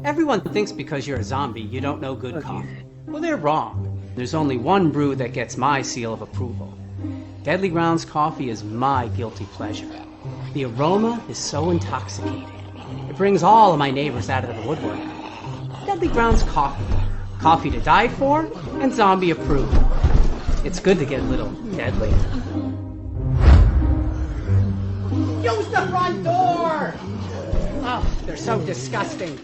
Everyone thinks because you're a zombie, you don't know good coffee. Well, they're wrong. There's only one brew that gets my seal of approval. Deadly Grounds coffee is my guilty pleasure. The aroma is so intoxicating. It brings all of my neighbors out of the woodwork. Deadly Grounds coffee. Coffee to die for and zombie approved. It's good to get a little deadly. Use the front door! Oh, they're so disgusting.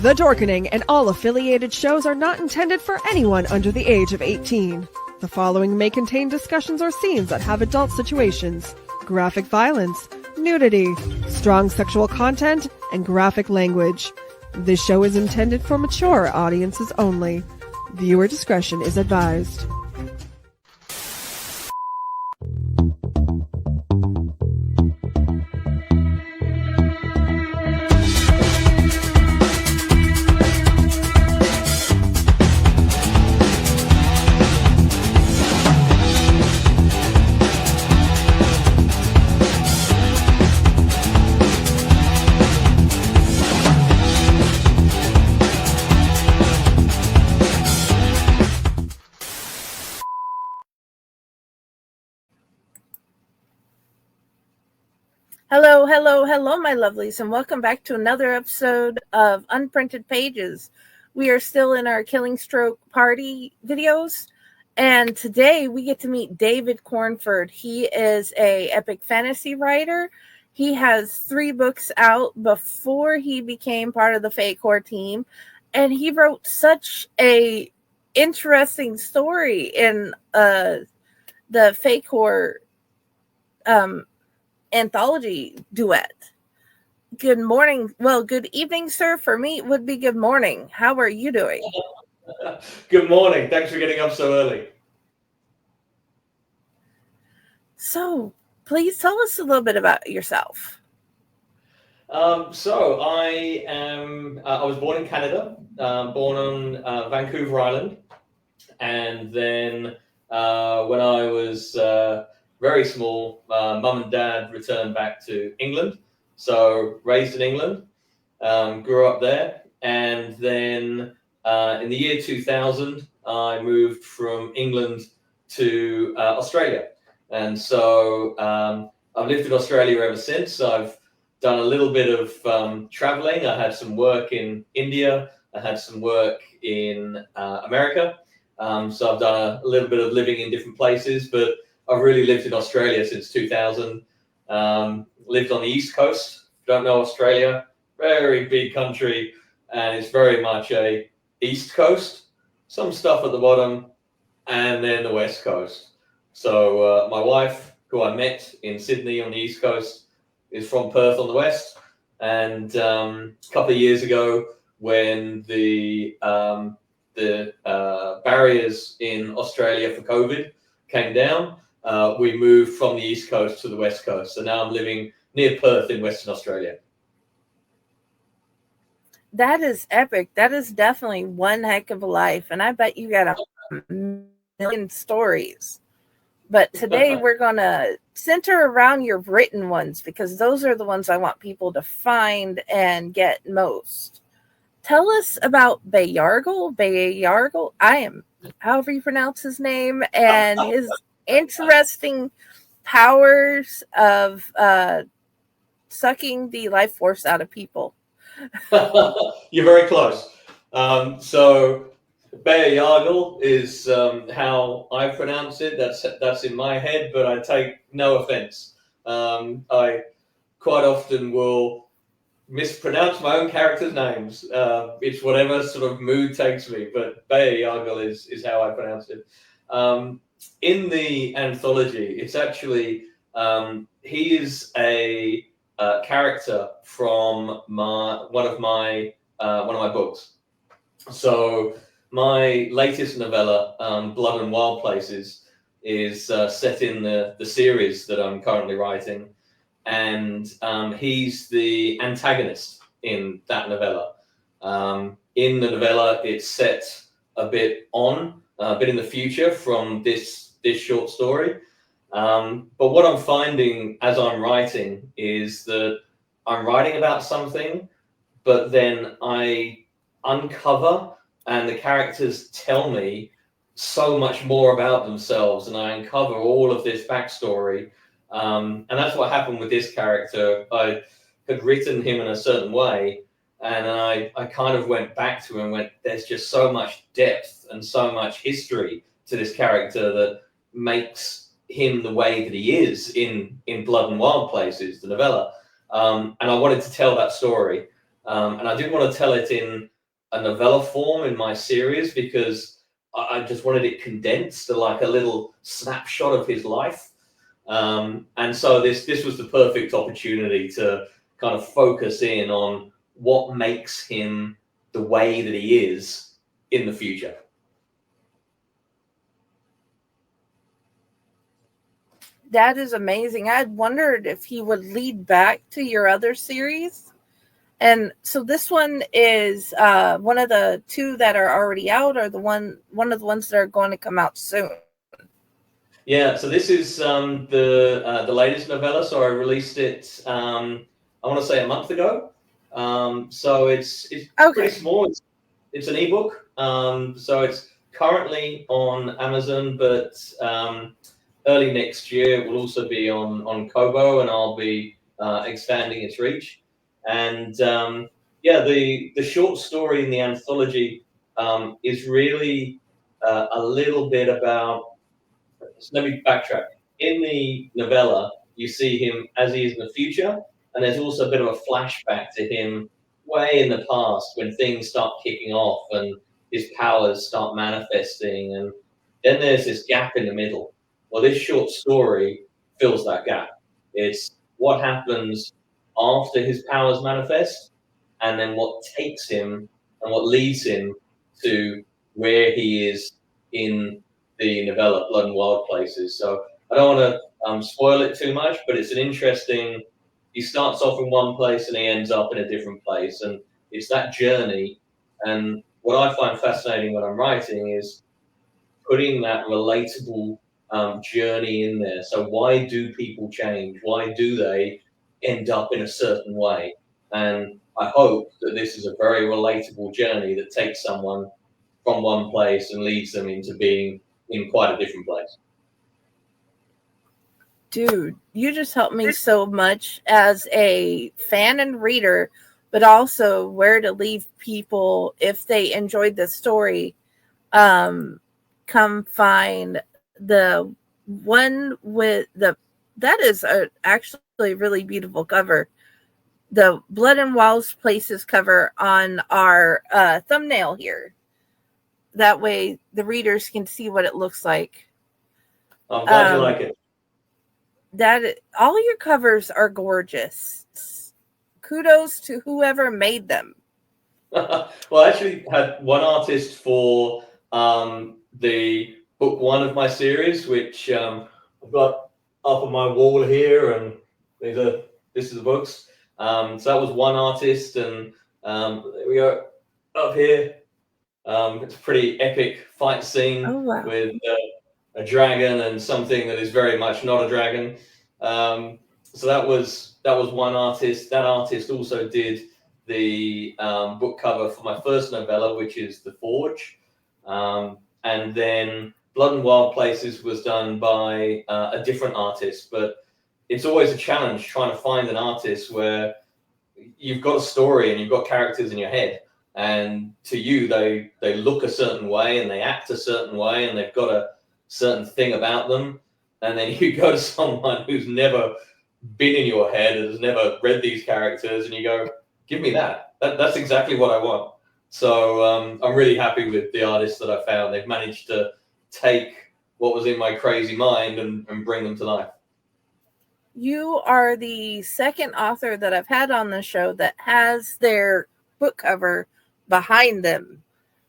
The Dorkening and all affiliated shows are not intended for anyone under the age of 18. The following may contain discussions or scenes that have adult situations, graphic violence, nudity, strong sexual content, and graphic language. This show is intended for mature audiences only. Viewer discretion is advised. Hello, my lovelies, and welcome back to another episode of Unprinted Pages. We are still in our Killing Stroke party videos, and today we get to meet David Cornford. He is a epic fantasy writer. He has 3 books out before he became part of the Fate Core team, and he wrote such a interesting story in the Fate Core anthology duet. Good morning. Well, good evening, sir. For me, it would be good morning. How are you doing? Good morning. Thanks for getting up so early. So, please tell us a little bit about yourself. So I am. I was born in Canada, born on Vancouver Island, and then when I was very small, mum and dad returned back to England. So raised in England, grew up there, and then in the year 2000, I moved from England to Australia. And so I've lived in Australia ever since. I've done a little bit of traveling. I had some work in India. I had some work in America. So I've done a little bit of living in different places, but I've really lived in Australia since 2000. Lived on the East Coast. Don't know Australia. Very big country, and it's very much a East Coast. Some stuff at the bottom, and then the West Coast. So my wife, who I met in Sydney on the East Coast, is from Perth on the West. And a couple of years ago, when the barriers in Australia for COVID came down, we moved from the East Coast to the West Coast. So now I'm living near Perth in Western Australia. That is epic. That is definitely one heck of a life. And I bet you got a million stories. But today we're going to center around your written ones, because those are the ones I want people to find and get most. Tell us about Bayargle. I am, however you pronounce his name, and his interesting powers of sucking the life force out of people. You're very close. So Bayargle is how I pronounce it. That's in my head, but I take no offense. I quite often will mispronounce my own characters' names. It's whatever sort of mood takes me, but Bayargle is how I pronounce it. In the anthology, it's actually he is a character from one of my books. So my latest novella, Blood and Wild Places, is set in the series that I'm currently writing, and he's the antagonist in that novella. In the novella, it's set a bit in the future from this short story. But what I'm finding as I'm writing is that I'm writing about something, but then I uncover and the characters tell me so much more about themselves, and I uncover all of this backstory. And that's what happened with this character. I had written him in a certain way, and I kind of went back to him and went, there's just so much depth and so much history to this character that makes him the way that he is in Blood and Wild Places, the novella. And I wanted to tell that story. And I didn't want to tell it in a novella form in my series because I just wanted it condensed to like a little snapshot of his life. And so this was the perfect opportunity to kind of focus in on what makes him the way that he is in the future. That is amazing. I had wondered if he would lead back to your other series. And so this one is one of the two that are already out, or one of the ones that are going to come out soon? Yeah, so this is the latest novella. So I released it, I want to say a month ago. So it's okay. Pretty small. It's an ebook. So it's currently on Amazon, but early next year it will also be on Kobo, and I'll be expanding its reach. And the short story in the anthology is really a little bit about. So let me backtrack. In the novella, you see him as he is in the future, and there's also a bit of a flashback to him way in the past when things start kicking off and his powers start manifesting, and then there's this gap in the middle. Well, this short story fills that gap. It's what happens after his powers manifest, and then what takes him and what leads him to where he is in the novella, Blood and Wild Places. So I don't want to spoil it too much, but it's an interesting. He starts off in one place and he ends up in a different place, and it's that journey. And what I find fascinating when I'm writing is putting that relatable journey in there. So why do people change? Why do they end up in a certain way? And I hope that this is a very relatable journey that takes someone from one place and leads them into being in quite a different place. Dude, you just helped me so much as a fan and reader, but also where to leave people if they enjoyed the story. Come find the one with that is actually really beautiful cover. The Blood and Wild Places cover on our thumbnail here. That way the readers can see what it looks like. I'm glad you like it. All your covers are gorgeous. Kudos to whoever made them. Well, I actually had one artist for the book one of my series, which I've got up on my wall here, and this is the books. So that was one artist, and there we go up here. It's a pretty epic fight scene with a dragon and something that is very much not a dragon. So that was one artist. That artist also did the book cover for my first novella, which is The Forge. And then Blood and Wild Places was done by a different artist. But it's always a challenge trying to find an artist where you've got a story and you've got characters in your head. And to you, they look a certain way and they act a certain way and they've got a certain thing about them. And then you go to someone who's never been in your head and has never read these characters, and you go, give me that. That's exactly what I want. So I'm really happy with the artists that I found. They've managed to take what was in my crazy mind and bring them to life. You are the second author that I've had on the show that has their book cover behind them,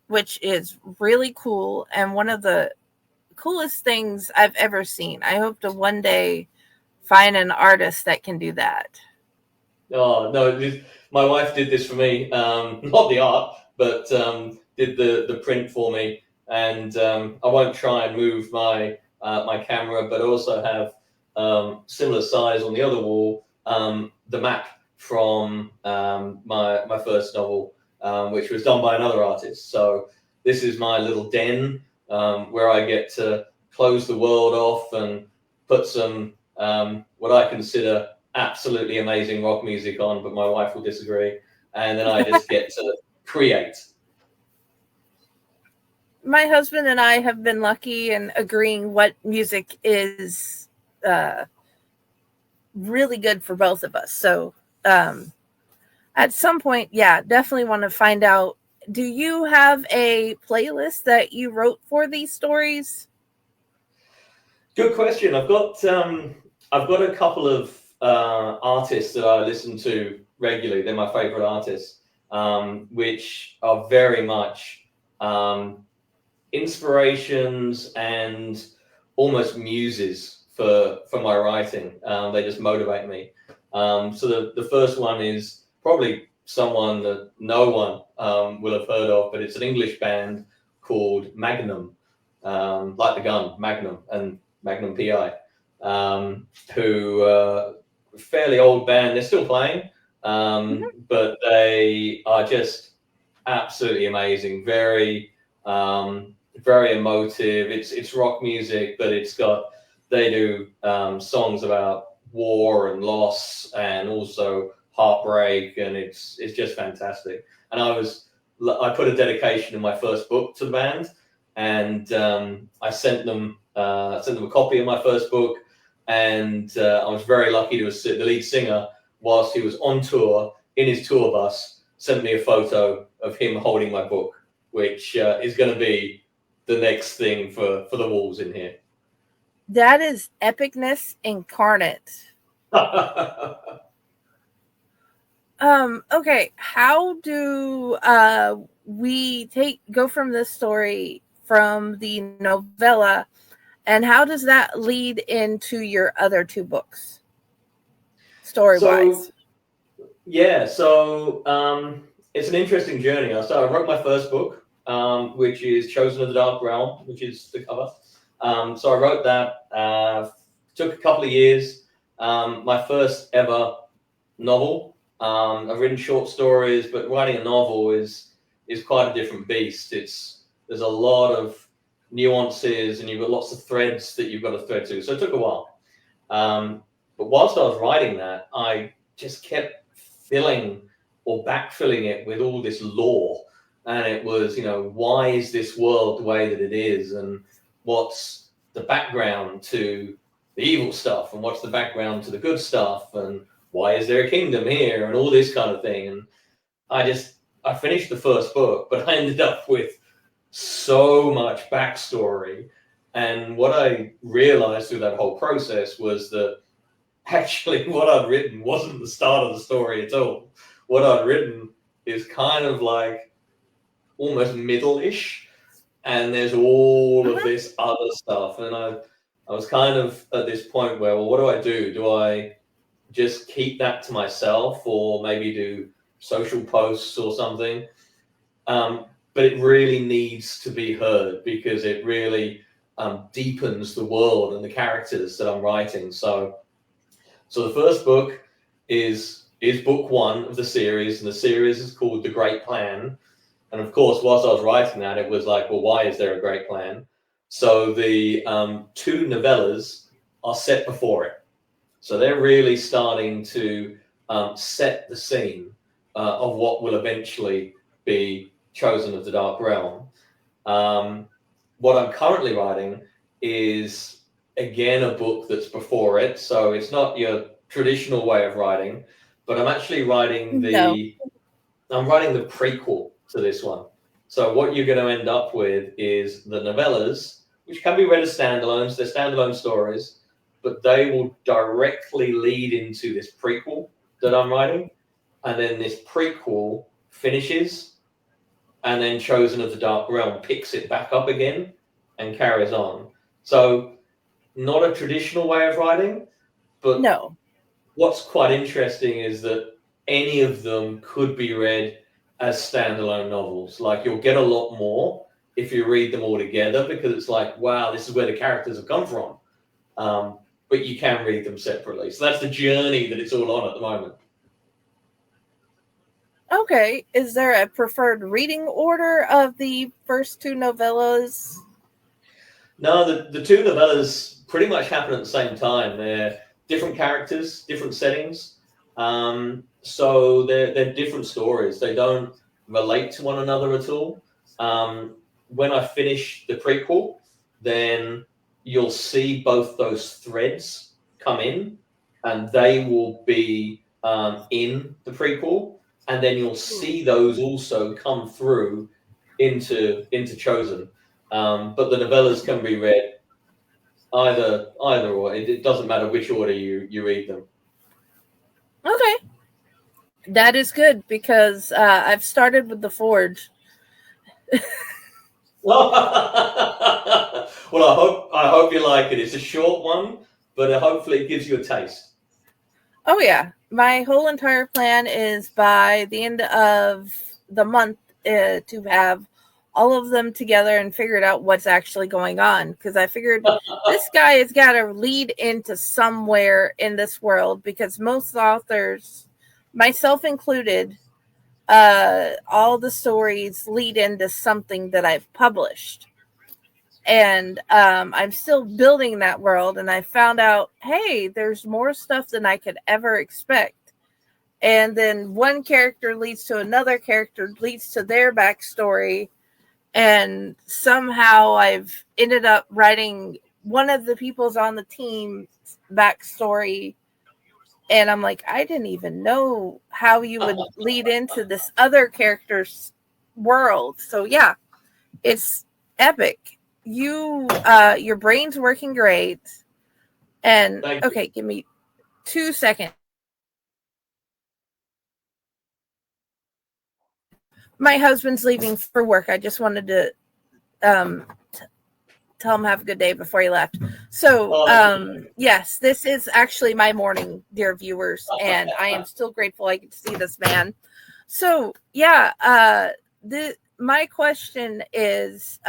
which is really cool and one of the coolest things I've ever seen. I hope to one day find an artist that can do that. Oh no, my wife did this for me. Not the art, but did the print for me. And I won't try and move my my camera, but I also have similar size on the other wall. The map from my first novel, which was done by another artist. So this is my little den where I get to close the world off and put some what I consider absolutely amazing rock music on, but my wife will disagree. And then I just get to create. My husband and I have been lucky in agreeing what music is really good for both of us. So at some point, yeah, definitely want to find out. Do you have a playlist that you wrote for these stories? Good question. I've got a couple of artists that I listen to regularly. They're my favorite artists, which are very much inspirations and almost muses for my writing. They just motivate me. So the first one is probably someone that no one will have heard of, but it's an English band called Magnum, like the gun Magnum and Magnum PI, who fairly old band. They're still playing, but they are just absolutely amazing. Very very emotive. It's rock music, but they do songs about war and loss and also heartbreak, and it's just fantastic. And I put a dedication in my first book to the band, and I sent them a copy of my first book, and I was very lucky to have the lead singer, whilst he was on tour in his tour bus, sent me a photo of him holding my book, which is going to be the next thing for the walls in here. That is epicness incarnate. Okay, how do we go from this story from the novella, and how does that lead into your other two books, story-wise? So it's an interesting journey. I wrote my first book, which is Chosen of the Dark Realm, which is the cover. So I wrote that. Took a couple of years. My first ever novel. I've written short stories, but writing a novel is quite a different beast. There's a lot of nuances, and you've got lots of threads that you've got to thread to. So it took a while. But whilst I was writing that, I just kept filling or backfilling it with all this lore. And it was, why is this world the way that it is? And what's the background to the evil stuff? And what's the background to the good stuff? And why is there a kingdom here? And all this kind of thing. And I finished the first book, but I ended up with so much backstory. And what I realized through that whole process was that actually what I'd written wasn't the start of the story at all. What I'd written is kind of like almost middle-ish, and there's all of this other stuff. And I was kind of at this point where, well, what do I do? Do I just keep that to myself, or maybe do social posts or something? But it really needs to be heard, because it really deepens the world and the characters that I'm writing. So the first book is book one of the series, and the series is called The Great Plan. And of course, whilst I was writing that, it was like, well, why is there a great plan? So the two novellas are set before it. So they're really starting to set the scene of what will eventually be Chosen of the Dark Realm. What I'm currently writing is, again, a book that's before it. So it's not your traditional way of writing, but I'm actually writing I'm writing the prequel to this one. So what you're going to end up with is the novellas, which can be read as standalones. They're standalone stories. but they will directly lead into this prequel that I'm writing, and then this prequel finishes, and then Chosen of the Dark Realm picks it back up again and carries on. So not a traditional way of writing, but No. what's quite interesting is that any of them could be read as standalone novels. Like, you'll get a lot more if you read them all together, because it's like, wow, this is where the characters have come from. But you can read them separately. So that's the journey that it's all on at the moment. Okay. Is there a preferred reading order of the first two novellas? No, the two novellas pretty much happen at the same time. They're different characters, different settings. So they're different stories. They don't relate to one another at all. When I finish the prequel, then you'll see both those threads come in, and they will be in the prequel, and then you'll see those also come through into Chosen. But the novellas can be read either or. It doesn't matter which order you read them. Okay. That is good, because I've started with The Forge. Well, I hope you like it. It's a short one, but hopefully it gives you a taste. Oh, yeah. My whole entire plan is by the end of the month to have all of them together and figured out what's actually going on. Because I figured this guy has got to lead into somewhere in this world, because most authors, myself included, all the stories lead into something that I've published. And I'm still building that world, and I found out, hey, there's more stuff than I could ever expect. And then one character leads to another character, leads to their backstory, and somehow I've ended up writing one of the people's on the team backstory, and I'm like, I didn't even know how you would lead into this other character's world. So yeah, it's epic. Your brain's working great. And okay, give me 2 seconds. My husband's leaving for work. I just wanted to tell him have a good day before he left. So yes, this is actually my morning, dear viewers, and I am still grateful I get to see this man. So yeah, my question is,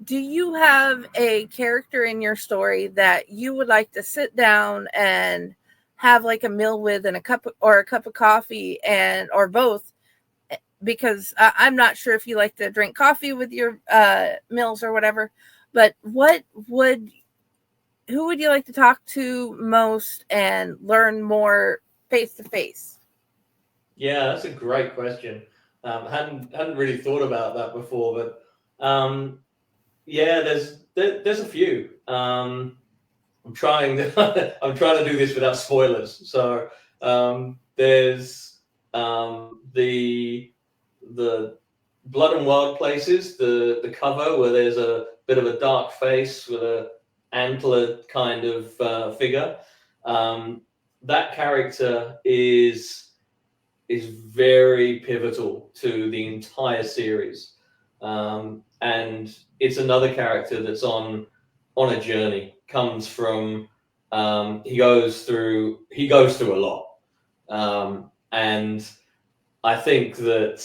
do you have a character in your story that you would like to sit down and have like a meal with, and a cup of coffee, and or both? Because I'm not sure if you like to drink coffee with your meals or whatever, but who would you like to talk to most and learn more face to face? Yeah, that's a great question. Hadn't really thought about that before, but yeah, there's a few. I'm trying to do this without spoilers. So there's the Blood and Wild Places, the cover where there's a bit of a dark face with a antlered kind of figure. That character is very pivotal to the entire series, and it's another character that's on a journey. Comes from he goes through a lot, and I think that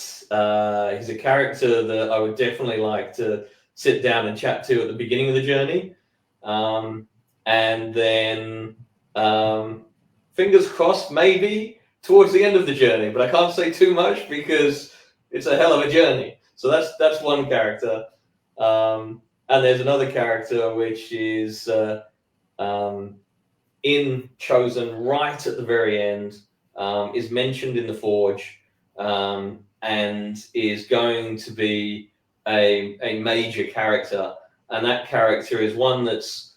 he's a character that I would definitely like to sit down and chat to at the beginning of the journey, and then fingers crossed maybe towards the end of the journey, but I can't say too much because it's a hell of a journey. So that's one character, and there's another character which is in Chosen right at the very end, is mentioned in the Forge, and is going to be a major character, and that character is one that's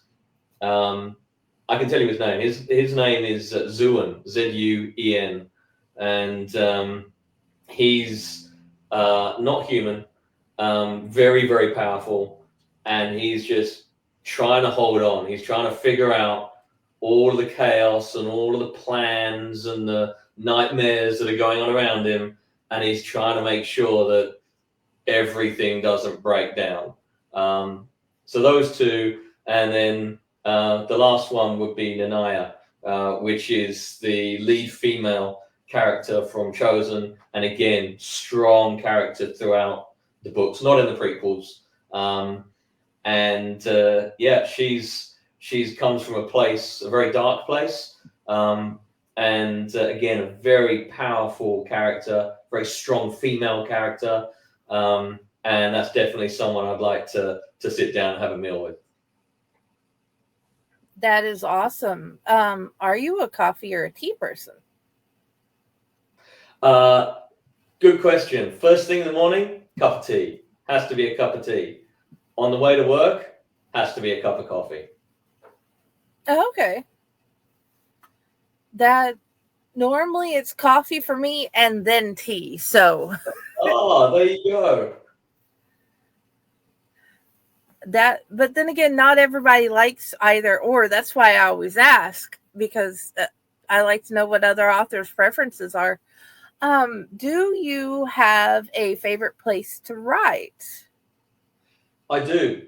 I can tell you his name. His name is Zuen, Zuen, and he's not human, very, very powerful, and he's just trying to hold on. He's trying to figure out all of the chaos and all of the plans and the nightmares that are going on around him, and he's trying to make sure that everything doesn't break down. So those two, and then the last one would be Nanaya, which is the lead female character from Chosen, and again, strong character throughout the books, not in the prequels. Yeah, she's comes from a place, a very dark place, again, a very powerful character, very strong female character, and that's definitely someone I'd like to sit down and have a meal with. That is awesome. Are you a coffee or a tea person? Good question. First thing in the morning, cup of tea. Has to be a cup of tea. On the way to work, has to be a cup of coffee. Oh, okay. That normally it's coffee for me and then tea. So oh, there you go. But then again, not everybody likes either or. That's why I always ask, because I like to know what other authors' preferences are. Do you have a favorite place to write? I do.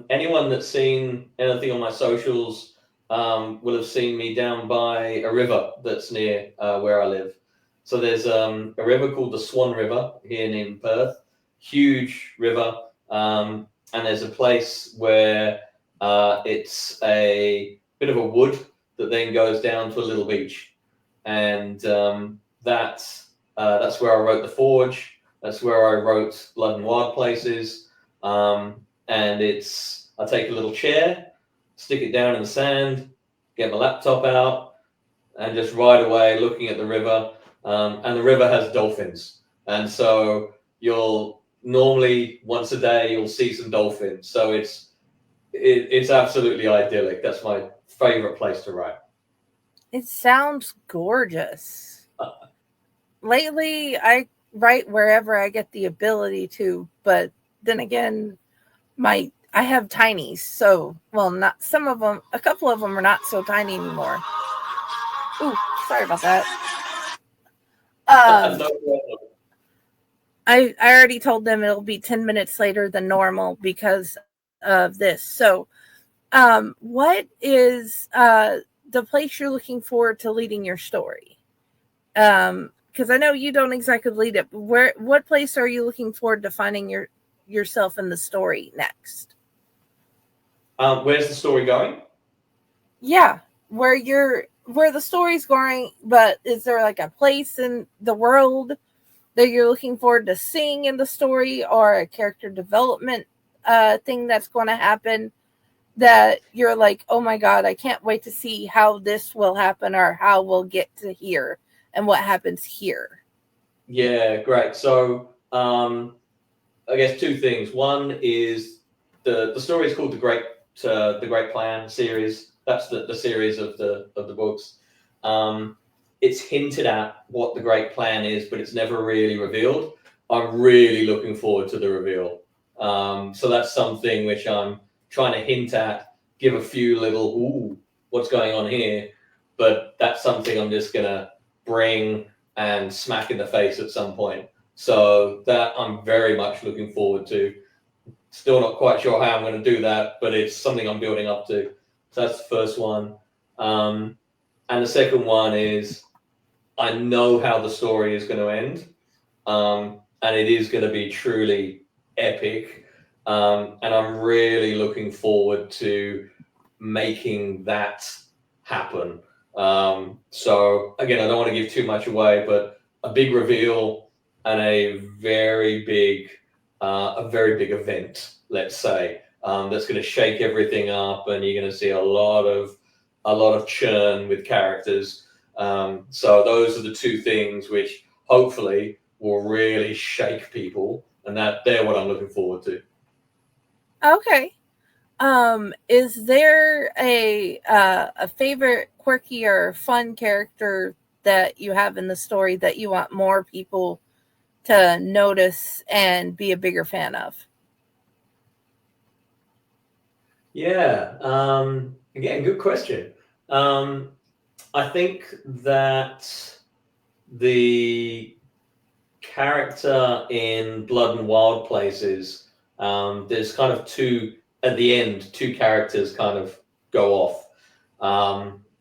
Anyone that's seen anything on my socials will have seen me down by a river that's near where I live. So there's a river called the Swan River here in Perth, huge river. And there's a place where it's a bit of a wood that then goes down to a little beach. And that's where I wrote The Forge. That's where I wrote Blood and Wild Places. And I take a little chair, stick it down in the sand, get my laptop out, and just ride away looking at the river. And the river has dolphins. And so you'll normally once a day you'll see some dolphins. So it's absolutely idyllic. That's my favorite place to write. It sounds gorgeous. Lately, I write wherever I get the ability to, but then again, I have tinies, so not some of them. A couple of them are not so tiny anymore. Ooh, sorry about that. No problem. I already told them it'll be 10 minutes later than normal because of this. So, what is the place you're looking forward to leading your story? Because I know you don't exactly lead it. But what place are you looking forward to finding yourself in the story next? Where's the story going? Yeah, where the story's going, but is there like a place in the world that you're looking forward to seeing in the story, or a character development thing that's going to happen that you're like, oh my God, I can't wait to see how this will happen, or how we'll get to here and what happens here? Yeah, great. So I guess two things. One is the story is called the Great Plan series. That's the series of the books. It's hinted at what the Great Plan is, but it's never really revealed. I'm really looking forward to the reveal. So that's something which I'm trying to hint at, give a few little, ooh, what's going on here? But that's something I'm just going to bring and smack in the face at some point. So that I'm very much looking forward to. Still not quite sure how I'm going to do that, but it's something I'm building up to. So that's the first one. And the second one is, I know how the story is going to end, and it is going to be truly epic. And I'm really looking forward to making that happen. So again, I don't want to give too much away, but a big reveal and a very big event, let's say, that's going to shake everything up, and you're going to see a lot of churn with characters. So those are the two things which hopefully will really shake people, and they're what I'm looking forward to. Okay. Is there a favorite quirky or fun character that you have in the story that you want more people to notice and be a bigger fan of? Yeah. Again, good question. I think that the character in Blood and Wild Places, there's kind of at the end, two characters kind of go off.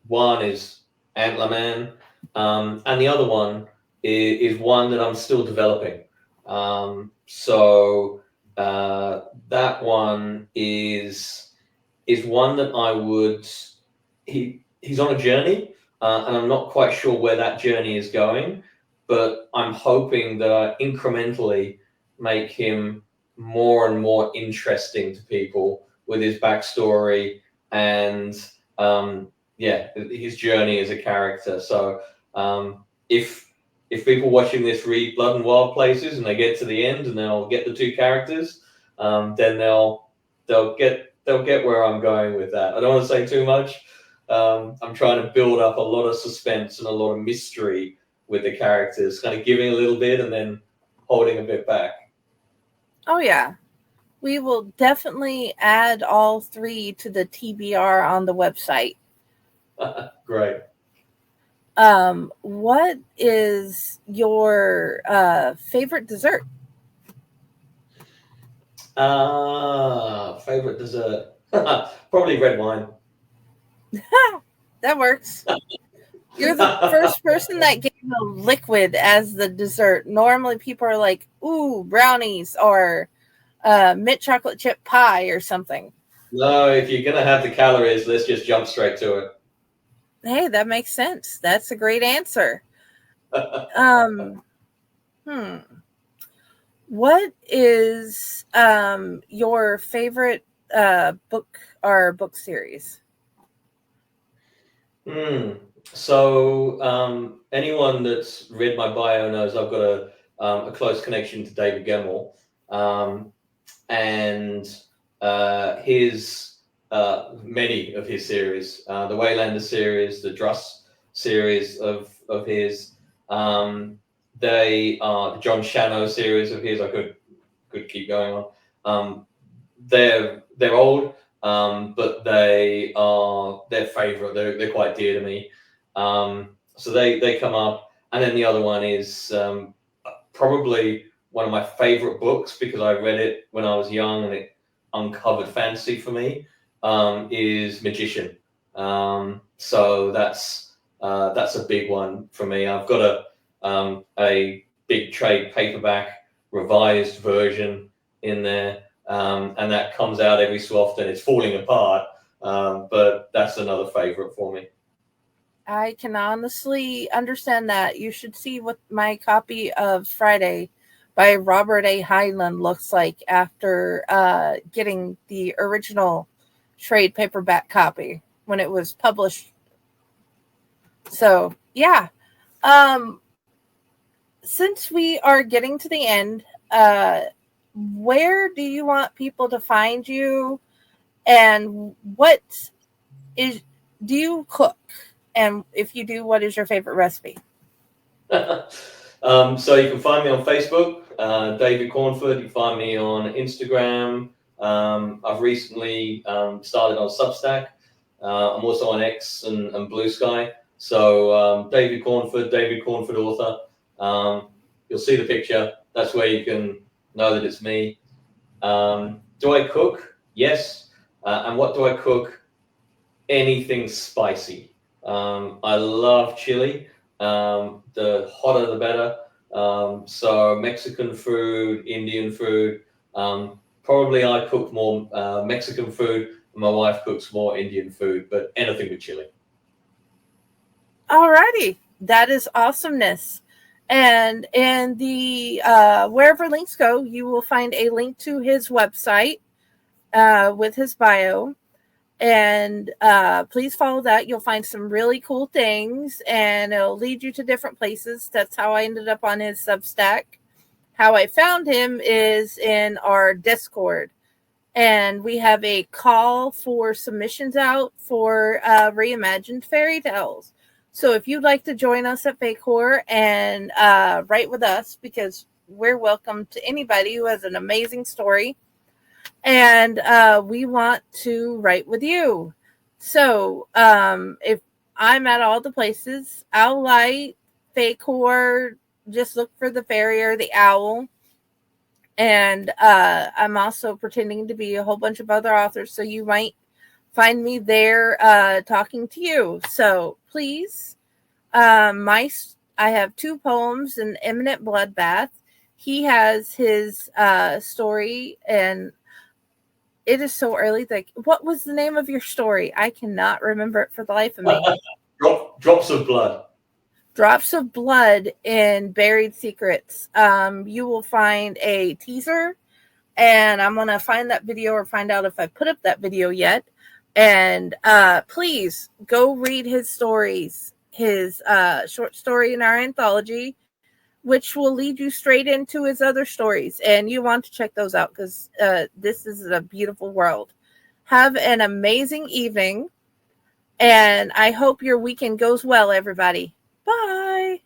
One is Antler Man, and the other one is one that I'm still developing. So that one is one that I would. He's on a journey, and I'm not quite sure where that journey is going, but I'm hoping that I incrementally make him more and more interesting to people with his backstory and his journey as a character. So if people watching this read Blood and Wild Places and they get to the end and they'll get the two characters, then they'll get where I'm going with that. I don't want to say too much. I'm trying to build up a lot of suspense and a lot of mystery with the characters, kind of giving a little bit and then holding a bit back. Oh, yeah. We will definitely add all three to the TBR on the website. Great. What is your favorite dessert? Favorite dessert? Probably red wine. That works. You're the first person that gave a liquid as the dessert. Normally people are like, ooh, brownies or mint chocolate chip pie or something. No, if you're going to have the calories, let's just jump straight to it. Hey, that makes sense. That's a great answer. What is your favorite book or book series? So anyone that's read my bio knows I've got a close connection to David Gemmell, and his many of his series, the Waylander series, the Druss series of his, they are the John Shannow series of his. I could keep going on. They're old. But they're favorite. They're quite dear to me. So they come up, and then the other one is probably one of my favorite books because I read it when I was young and it uncovered fantasy for me. Is Magician. So that's a big one for me. I've got a big trade paperback revised version in there. And that comes out every so often. It's falling apart, but that's another favorite for me. I can honestly understand that. You should see what my copy of Friday by Robert A. Heinlein looks like after getting the original trade paperback copy when it was published. So, yeah. Since we are getting to the end, where do you want people to find you, and do you cook? And if you do, what is your favorite recipe? So you can find me on Facebook, David Cornford. You can find me on Instagram. I've recently started on Substack. I'm also on X and Blue Sky. So David Cornford author. You'll see the picture. That's where you can know that it's me. Do I cook? Yes. And what do I cook? Anything spicy. I love chili. The hotter the better. So Mexican food, Indian food. Probably I cook more Mexican food. My wife cooks more Indian food, but anything with chili. Alrighty, that is awesomeness. And in the wherever links go, you will find a link to his website with his bio. And please follow that. You'll find some really cool things, and it'll lead you to different places. That's how I ended up on his Substack. How I found him is in our Discord. And we have a call for submissions out for reimagined fairy tales. So if you'd like to join us at Fake Horror and write with us, because we're welcome to anybody who has an amazing story. and we want to write with you. So if I'm at all the places, Owl Light, Faycore, just look for the fairy or the owl. And I'm also pretending to be a whole bunch of other authors, so you might find me there talking to you. So please, I have 2 poems, An Imminent Bloodbath. He has his story, and it is so early. Like, what was the name of your story? I cannot remember it for the life of me. Drops of Blood. Drops of Blood in Buried Secrets. You will find a teaser, and I'm going to find that video or find out if I put up that video yet. And please go read his stories, his short story in our anthology, which will lead you straight into his other stories. And you want to check those out because this is a beautiful world. Have an amazing evening, and I hope your weekend goes well, everybody. Bye.